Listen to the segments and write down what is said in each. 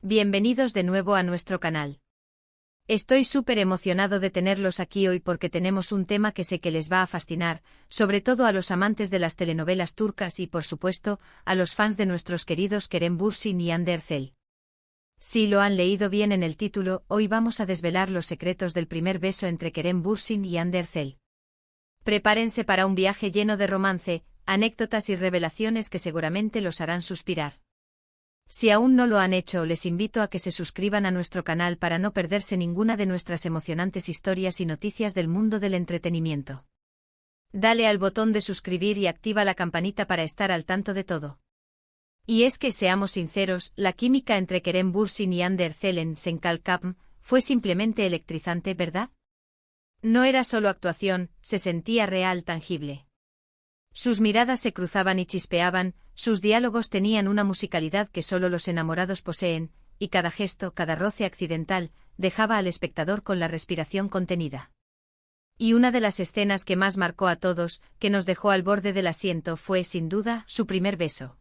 Bienvenidos de nuevo a nuestro canal. Estoy súper emocionado de tenerlos aquí hoy porque tenemos un tema que sé que les va a fascinar, sobre todo a los amantes de las telenovelas turcas y, por supuesto, a los fans de nuestros queridos Kerem Bürsin y Hande Erçel. Si lo han leído bien en el título, hoy vamos a desvelar los secretos del primer beso entre Kerem Bürsin y Hande Erçel. Prepárense para un viaje lleno de romance, anécdotas y revelaciones que seguramente los harán suspirar. Si aún no lo han hecho, les invito a que se suscriban a nuestro canal para no perderse ninguna de nuestras emocionantes historias y noticias del mundo del entretenimiento. Dale al botón de suscribir y activa la campanita para estar al tanto de todo. Y es que, seamos sinceros, la química entre Kerem Bürsin y Hande Erçel en Sen Kalkam fue simplemente electrizante, ¿verdad? No era solo actuación, se sentía real, tangible. Sus miradas se cruzaban y chispeaban, sus diálogos tenían una musicalidad que solo los enamorados poseen, y cada gesto, cada roce accidental, dejaba al espectador con la respiración contenida. Y una de las escenas que más marcó a todos, que nos dejó al borde del asiento, fue, sin duda, su primer beso.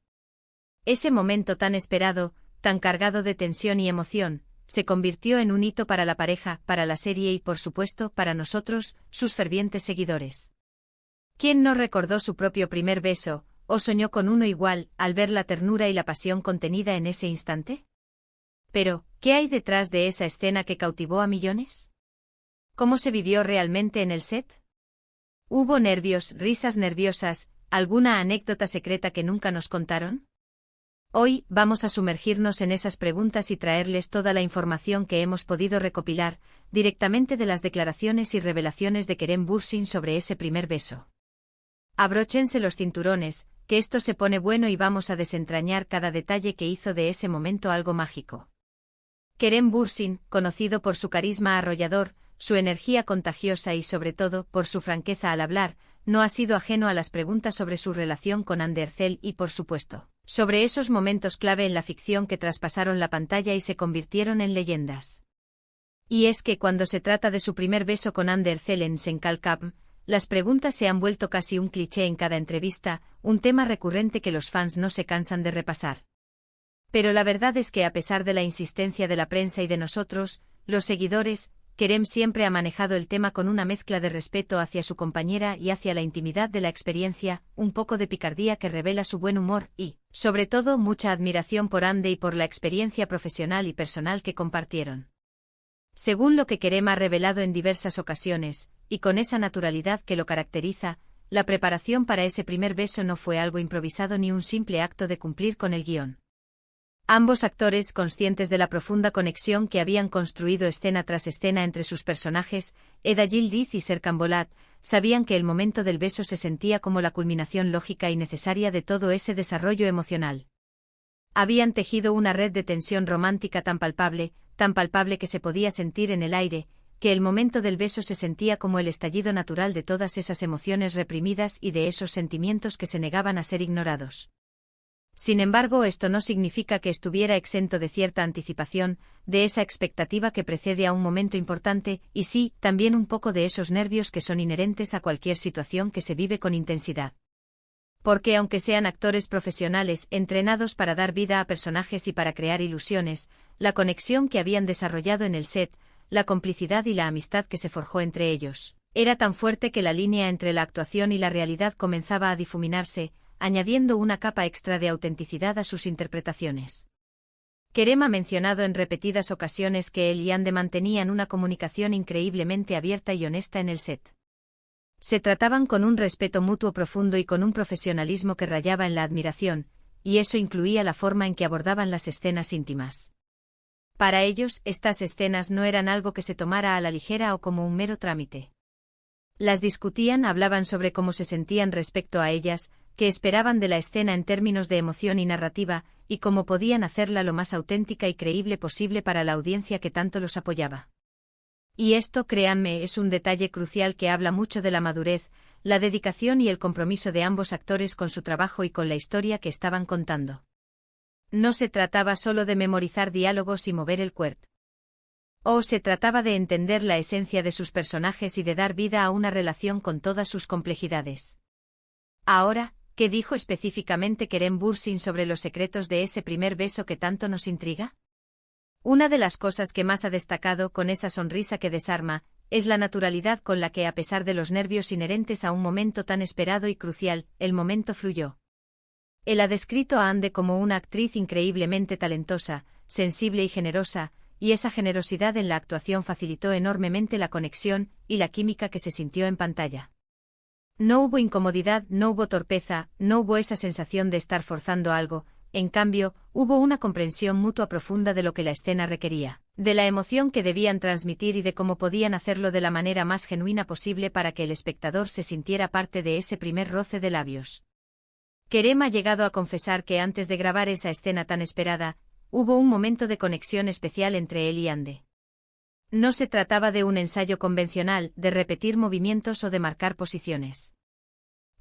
Ese momento tan esperado, tan cargado de tensión y emoción, se convirtió en un hito para la pareja, para la serie y, por supuesto, para nosotros, sus fervientes seguidores. ¿Quién no recordó su propio primer beso, o soñó con uno igual, al ver la ternura y la pasión contenida en ese instante? Pero, ¿qué hay detrás de esa escena que cautivó a millones? ¿Cómo se vivió realmente en el set? ¿Hubo nervios, risas nerviosas, alguna anécdota secreta que nunca nos contaron? Hoy, vamos a sumergirnos en esas preguntas y traerles toda la información que hemos podido recopilar, directamente de las declaraciones y revelaciones de Kerem Bürsin sobre ese primer beso. Abróchense los cinturones, que esto se pone bueno y vamos a desentrañar cada detalle que hizo de ese momento algo mágico. Kerem Bürsin, conocido por su carisma arrollador, su energía contagiosa y sobre todo, por su franqueza al hablar, no ha sido ajeno a las preguntas sobre su relación con Hande Erçel y, por supuesto, sobre esos momentos clave en la ficción que traspasaron la pantalla y se convirtieron en leyendas. Y es que cuando se trata de su primer beso con Hande Erçel en Sen Kalkam, las preguntas se han vuelto casi un cliché en cada entrevista, un tema recurrente que los fans no se cansan de repasar. Pero la verdad es que a pesar de la insistencia de la prensa y de nosotros, los seguidores, Kerem siempre ha manejado el tema con una mezcla de respeto hacia su compañera y hacia la intimidad de la experiencia, un poco de picardía que revela su buen humor y, sobre todo, mucha admiración por Hande y por la experiencia profesional y personal que compartieron. Según lo que Kerem ha revelado en diversas ocasiones, y con esa naturalidad que lo caracteriza, la preparación para ese primer beso no fue algo improvisado ni un simple acto de cumplir con el guión. Ambos actores, conscientes de la profunda conexión que habían construido escena tras escena entre sus personajes, Eda Yildiz y Serkan Bolat, sabían que el momento del beso se sentía como la culminación lógica y necesaria de todo ese desarrollo emocional. Habían tejido una red de tensión romántica tan palpable que se podía sentir en el aire, que el momento del beso se sentía como el estallido natural de todas esas emociones reprimidas y de esos sentimientos que se negaban a ser ignorados. Sin embargo, esto no significa que estuviera exento de cierta anticipación, de esa expectativa que precede a un momento importante, y sí, también un poco de esos nervios que son inherentes a cualquier situación que se vive con intensidad. Porque aunque sean actores profesionales entrenados para dar vida a personajes y para crear ilusiones, la conexión que habían desarrollado en el set, la complicidad y la amistad que se forjó entre ellos, era tan fuerte que la línea entre la actuación y la realidad comenzaba a difuminarse, añadiendo una capa extra de autenticidad a sus interpretaciones. Kerem ha mencionado en repetidas ocasiones que él y Hande mantenían una comunicación increíblemente abierta y honesta en el set. Se trataban con un respeto mutuo profundo y con un profesionalismo que rayaba en la admiración, y eso incluía la forma en que abordaban las escenas íntimas. Para ellos, estas escenas no eran algo que se tomara a la ligera o como un mero trámite. Las discutían, hablaban sobre cómo se sentían respecto a ellas, qué esperaban de la escena en términos de emoción y narrativa, y cómo podían hacerla lo más auténtica y creíble posible para la audiencia que tanto los apoyaba. Y esto, créanme, es un detalle crucial que habla mucho de la madurez, la dedicación y el compromiso de ambos actores con su trabajo y con la historia que estaban contando. No se trataba solo de memorizar diálogos y mover el cuerpo. Se trataba de entender la esencia de sus personajes y de dar vida a una relación con todas sus complejidades. Ahora, ¿qué dijo específicamente Kerem Bürsin sobre los secretos de ese primer beso que tanto nos intriga? Una de las cosas que más ha destacado con esa sonrisa que desarma, es la naturalidad con la que, a pesar de los nervios inherentes a un momento tan esperado y crucial, el momento fluyó. Él ha descrito a Ande como una actriz increíblemente talentosa, sensible y generosa, y esa generosidad en la actuación facilitó enormemente la conexión y la química que se sintió en pantalla. No hubo incomodidad, no hubo torpeza, no hubo esa sensación de estar forzando algo. En cambio, hubo una comprensión mutua profunda de lo que la escena requería, de la emoción que debían transmitir y de cómo podían hacerlo de la manera más genuina posible para que el espectador se sintiera parte de ese primer roce de labios. Kerem ha llegado a confesar que antes de grabar esa escena tan esperada, hubo un momento de conexión especial entre él y Ande. No se trataba de un ensayo convencional, de repetir movimientos o de marcar posiciones.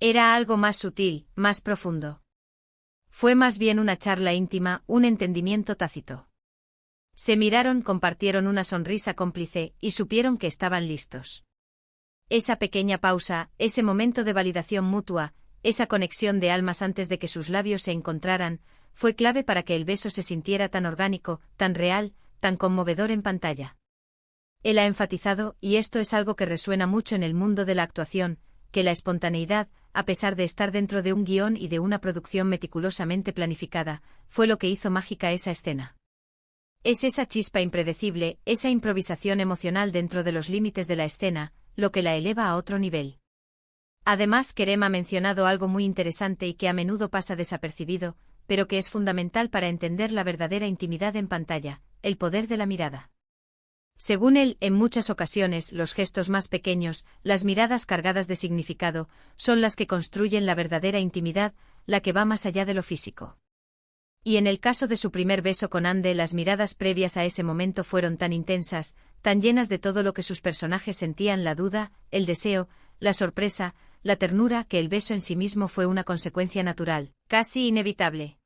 Era algo más sutil, más profundo. Fue más bien una charla íntima, un entendimiento tácito. Se miraron, compartieron una sonrisa cómplice, y supieron que estaban listos. Esa pequeña pausa, ese momento de validación mutua, esa conexión de almas antes de que sus labios se encontraran, fue clave para que el beso se sintiera tan orgánico, tan real, tan conmovedor en pantalla. Él ha enfatizado, y esto es algo que resuena mucho en el mundo de la actuación, que la espontaneidad, a pesar de estar dentro de un guión y de una producción meticulosamente planificada, fue lo que hizo mágica esa escena. Es esa chispa impredecible, esa improvisación emocional dentro de los límites de la escena, lo que la eleva a otro nivel. Además, Kerem ha mencionado algo muy interesante y que a menudo pasa desapercibido, pero que es fundamental para entender la verdadera intimidad en pantalla: el poder de la mirada. Según él, en muchas ocasiones, los gestos más pequeños, las miradas cargadas de significado, son las que construyen la verdadera intimidad, la que va más allá de lo físico. Y en el caso de su primer beso con Ande, las miradas previas a ese momento fueron tan intensas, tan llenas de todo lo que sus personajes sentían: la duda, el deseo, la sorpresa, la ternura, que el beso en sí mismo fue una consecuencia natural, casi inevitable.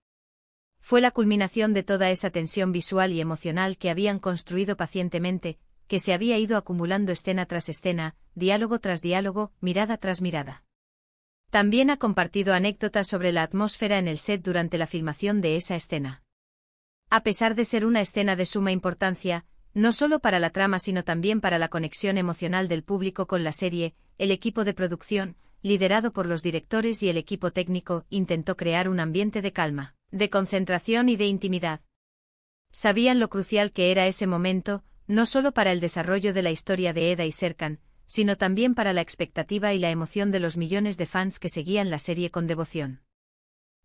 Fue la culminación de toda esa tensión visual y emocional que habían construido pacientemente, que se había ido acumulando escena tras escena, diálogo tras diálogo, mirada tras mirada. También ha compartido anécdotas sobre la atmósfera en el set durante la filmación de esa escena. A pesar de ser una escena de suma importancia, no solo para la trama sino también para la conexión emocional del público con la serie, el equipo de producción, liderado por los directores y el equipo técnico, intentó crear un ambiente de calma, de concentración y de intimidad. Sabían lo crucial que era ese momento, no solo para el desarrollo de la historia de Eda y Serkan, sino también para la expectativa y la emoción de los millones de fans que seguían la serie con devoción.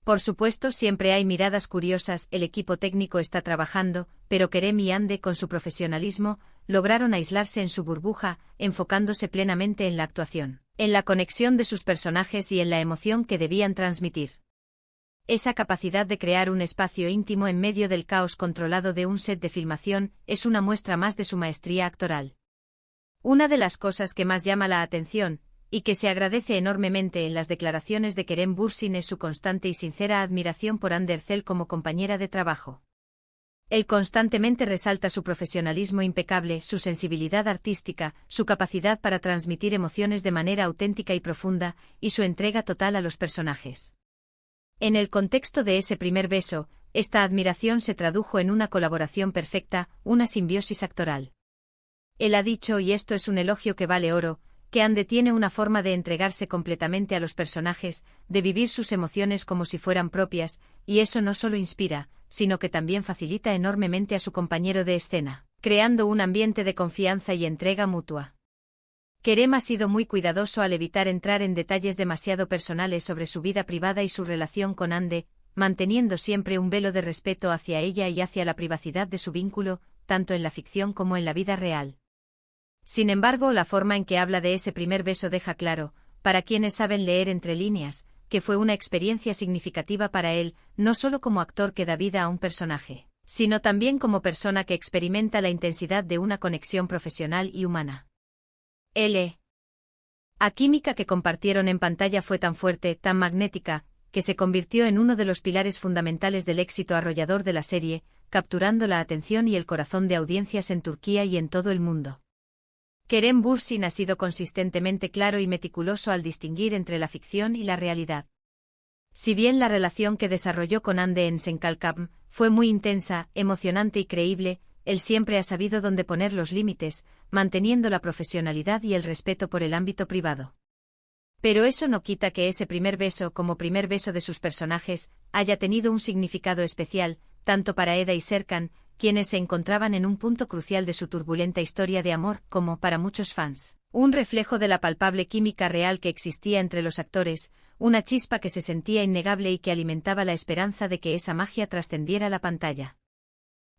Por supuesto, siempre hay miradas curiosas, el equipo técnico está trabajando, pero Kerem y Ande, con su profesionalismo, lograron aislarse en su burbuja, enfocándose plenamente en la actuación, en la conexión de sus personajes y en la emoción que debían transmitir. Esa capacidad de crear un espacio íntimo en medio del caos controlado de un set de filmación es una muestra más de su maestría actoral. Una de las cosas que más llama la atención, y que se agradece enormemente en las declaraciones de Kerem Bürsin, es su constante y sincera admiración por Hande Erçel como compañera de trabajo. Él constantemente resalta su profesionalismo impecable, su sensibilidad artística, su capacidad para transmitir emociones de manera auténtica y profunda, y su entrega total a los personajes. En el contexto de ese primer beso, esta admiración se tradujo en una colaboración perfecta, una simbiosis actoral. Él ha dicho, y esto es un elogio que vale oro, que Hande tiene una forma de entregarse completamente a los personajes, de vivir sus emociones como si fueran propias, y eso no solo inspira, sino que también facilita enormemente a su compañero de escena, creando un ambiente de confianza y entrega mutua. Kerem ha sido muy cuidadoso al evitar entrar en detalles demasiado personales sobre su vida privada y su relación con Hande, manteniendo siempre un velo de respeto hacia ella y hacia la privacidad de su vínculo, tanto en la ficción como en la vida real. Sin embargo, la forma en que habla de ese primer beso deja claro, para quienes saben leer entre líneas, que fue una experiencia significativa para él, no solo como actor que da vida a un personaje, sino también como persona que experimenta la intensidad de una conexión profesional y humana. La química que compartieron en pantalla fue tan fuerte, tan magnética, que se convirtió en uno de los pilares fundamentales del éxito arrollador de la serie, capturando la atención y el corazón de audiencias en Turquía y en todo el mundo. Kerem Bürsin ha sido consistentemente claro y meticuloso al distinguir entre la ficción y la realidad. Si bien la relación que desarrolló con Hande en Senkalkam fue muy intensa, emocionante y creíble, él siempre ha sabido dónde poner los límites, manteniendo la profesionalidad y el respeto por el ámbito privado. Pero eso no quita que ese primer beso, como primer beso de sus personajes, haya tenido un significado especial, tanto para Eda y Serkan, quienes se encontraban en un punto crucial de su turbulenta historia de amor, como para muchos fans. Un reflejo de la palpable química real que existía entre los actores, una chispa que se sentía innegable y que alimentaba la esperanza de que esa magia trascendiera la pantalla.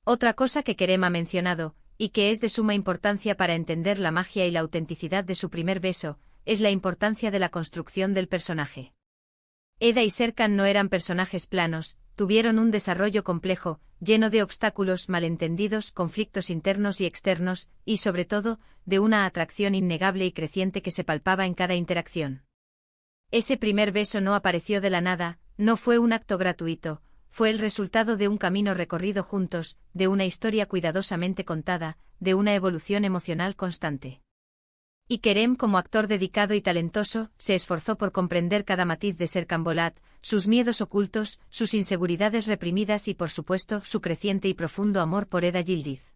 Otra cosa que Kerem ha mencionado, y que es de suma importancia para entender la magia y la autenticidad de su primer beso, es la importancia de la construcción del personaje. Eda y Serkan no eran personajes planos, tuvieron un desarrollo complejo, lleno de obstáculos, malentendidos, conflictos internos y externos, y sobre todo, de una atracción innegable y creciente que se palpaba en cada interacción. Ese primer beso no apareció de la nada, no fue un acto gratuito, fue el resultado de un camino recorrido juntos, de una historia cuidadosamente contada, de una evolución emocional constante. Y Kerem, como actor dedicado y talentoso, se esforzó por comprender cada matiz de Serkan Bolat, sus miedos ocultos, sus inseguridades reprimidas y por supuesto su creciente y profundo amor por Eda Yildiz.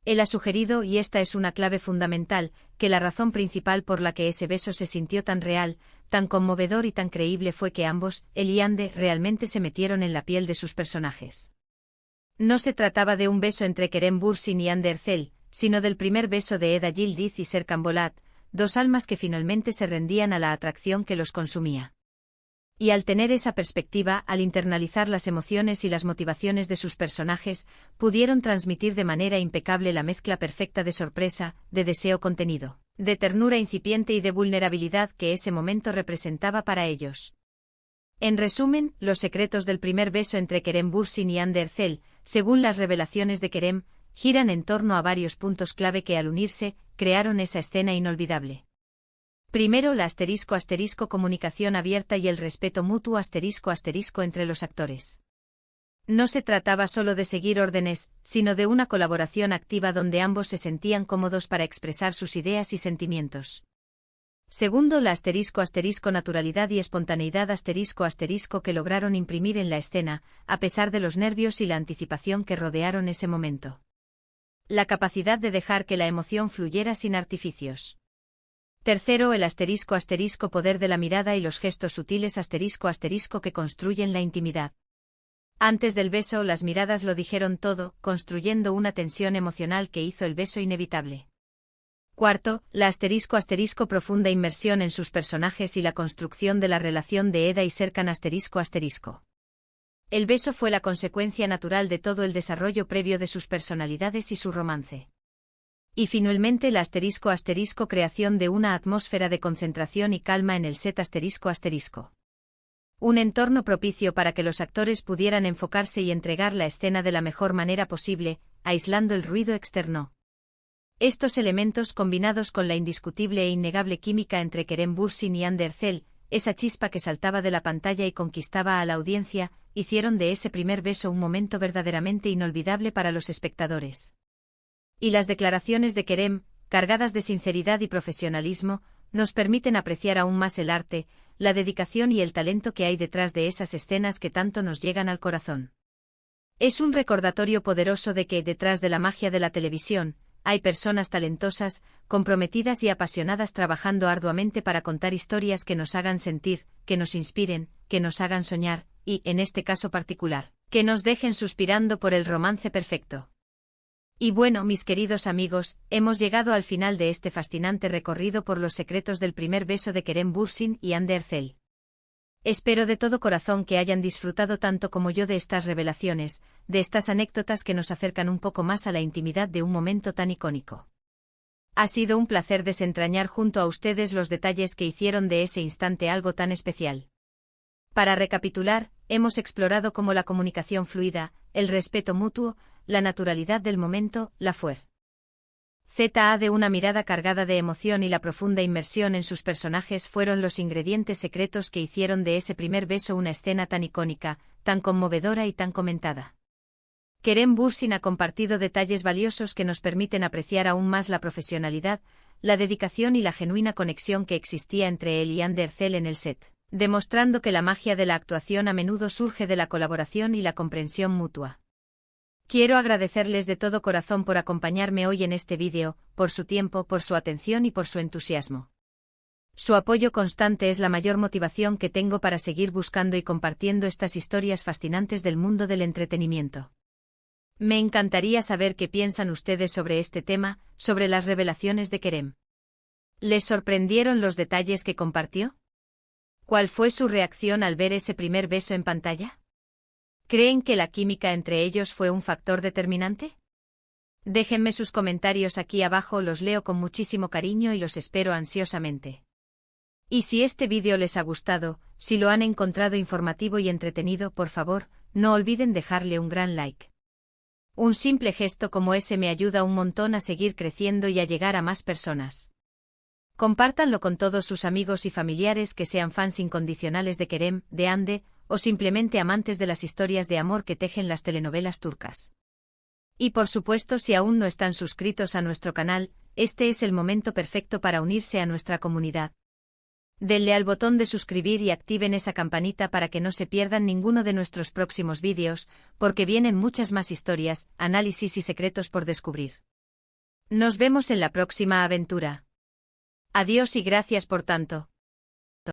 Él ha sugerido, y esta es una clave fundamental, que la razón principal por la que ese beso se sintió tan real, tan conmovedor y tan creíble fue que ambos, él y Hande, realmente se metieron en la piel de sus personajes. No se trataba de un beso entre Kerem Bürsin y Hande Erçel, sino del primer beso de Eda Yildiz y Serkan Bolat, dos almas que finalmente se rendían a la atracción que los consumía. Y al tener esa perspectiva, al internalizar las emociones y las motivaciones de sus personajes, pudieron transmitir de manera impecable la mezcla perfecta de sorpresa, de deseo contenido, de ternura incipiente y de vulnerabilidad que ese momento representaba para ellos. En resumen, los secretos del primer beso entre Kerem Bürsin y Hande Erçel, según las revelaciones de Kerem, giran en torno a varios puntos clave que al unirse, crearon esa escena inolvidable. Primero, la *** comunicación abierta y el respeto mutuo *** entre los actores. No se trataba solo de seguir órdenes, sino de una colaboración activa donde ambos se sentían cómodos para expresar sus ideas y sentimientos. Segundo, la *** naturalidad y espontaneidad *** que lograron imprimir en la escena, a pesar de los nervios y la anticipación que rodearon ese momento. La capacidad de dejar que la emoción fluyera sin artificios. Tercero, el *** poder de la mirada y los gestos sutiles *** que construyen la intimidad. Antes del beso, las miradas lo dijeron todo, construyendo una tensión emocional que hizo el beso inevitable. Cuarto, la *** profunda inmersión en sus personajes y la construcción de la relación de Eda y Serkan ***. El beso fue la consecuencia natural de todo el desarrollo previo de sus personalidades y su romance. Y finalmente la *** creación de una atmósfera de concentración y calma en el set ***. Un entorno propicio para que los actores pudieran enfocarse y entregar la escena de la mejor manera posible, aislando el ruido externo. Estos elementos combinados con la indiscutible e innegable química entre Kerem Bürsin y Hande Erçel, esa chispa que saltaba de la pantalla y conquistaba a la audiencia, hicieron de ese primer beso un momento verdaderamente inolvidable para los espectadores. Y las declaraciones de Kerem, cargadas de sinceridad y profesionalismo, nos permiten apreciar aún más el arte, la dedicación y el talento que hay detrás de esas escenas que tanto nos llegan al corazón. Es un recordatorio poderoso de que, detrás de la magia de la televisión, hay personas talentosas, comprometidas y apasionadas trabajando arduamente para contar historias que nos hagan sentir, que nos inspiren, que nos hagan soñar, y, en este caso particular, que nos dejen suspirando por el romance perfecto. Y bueno, mis queridos amigos, hemos llegado al final de este fascinante recorrido por los secretos del primer beso de Kerem Bürsin y Hande Erçel. Espero de todo corazón que hayan disfrutado tanto como yo de estas revelaciones, de estas anécdotas que nos acercan un poco más a la intimidad de un momento tan icónico. Ha sido un placer desentrañar junto a ustedes los detalles que hicieron de ese instante algo tan especial. Para recapitular, hemos explorado cómo la comunicación fluida, el respeto mutuo, la naturalidad del momento, la fuerza de una mirada cargada de emoción y la profunda inmersión en sus personajes fueron los ingredientes secretos que hicieron de ese primer beso una escena tan icónica, tan conmovedora y tan comentada. Kerem Bürsin ha compartido detalles valiosos que nos permiten apreciar aún más la profesionalidad, la dedicación y la genuina conexión que existía entre él y Hande Erçel en el set, demostrando que la magia de la actuación a menudo surge de la colaboración y la comprensión mutua. Quiero agradecerles de todo corazón por acompañarme hoy en este vídeo, por su tiempo, por su atención y por su entusiasmo. Su apoyo constante es la mayor motivación que tengo para seguir buscando y compartiendo estas historias fascinantes del mundo del entretenimiento. Me encantaría saber qué piensan ustedes sobre este tema, sobre las revelaciones de Kerem. ¿Les sorprendieron los detalles que compartió? ¿Cuál fue su reacción al ver ese primer beso en pantalla? ¿Creen que la química entre ellos fue un factor determinante? Déjenme sus comentarios aquí abajo, los leo con muchísimo cariño y los espero ansiosamente. Y si este vídeo les ha gustado, si lo han encontrado informativo y entretenido, por favor, no olviden dejarle un gran like. Un simple gesto como ese me ayuda un montón a seguir creciendo y a llegar a más personas. Compártanlo con todos sus amigos y familiares que sean fans incondicionales de Kerem, de Hande, o simplemente amantes de las historias de amor que tejen las telenovelas turcas. Y por supuesto, si aún no están suscritos a nuestro canal, este es el momento perfecto para unirse a nuestra comunidad. Denle al botón de suscribir y activen esa campanita para que no se pierdan ninguno de nuestros próximos vídeos, porque vienen muchas más historias, análisis y secretos por descubrir. Nos vemos en la próxima aventura. Adiós y gracias por tanto.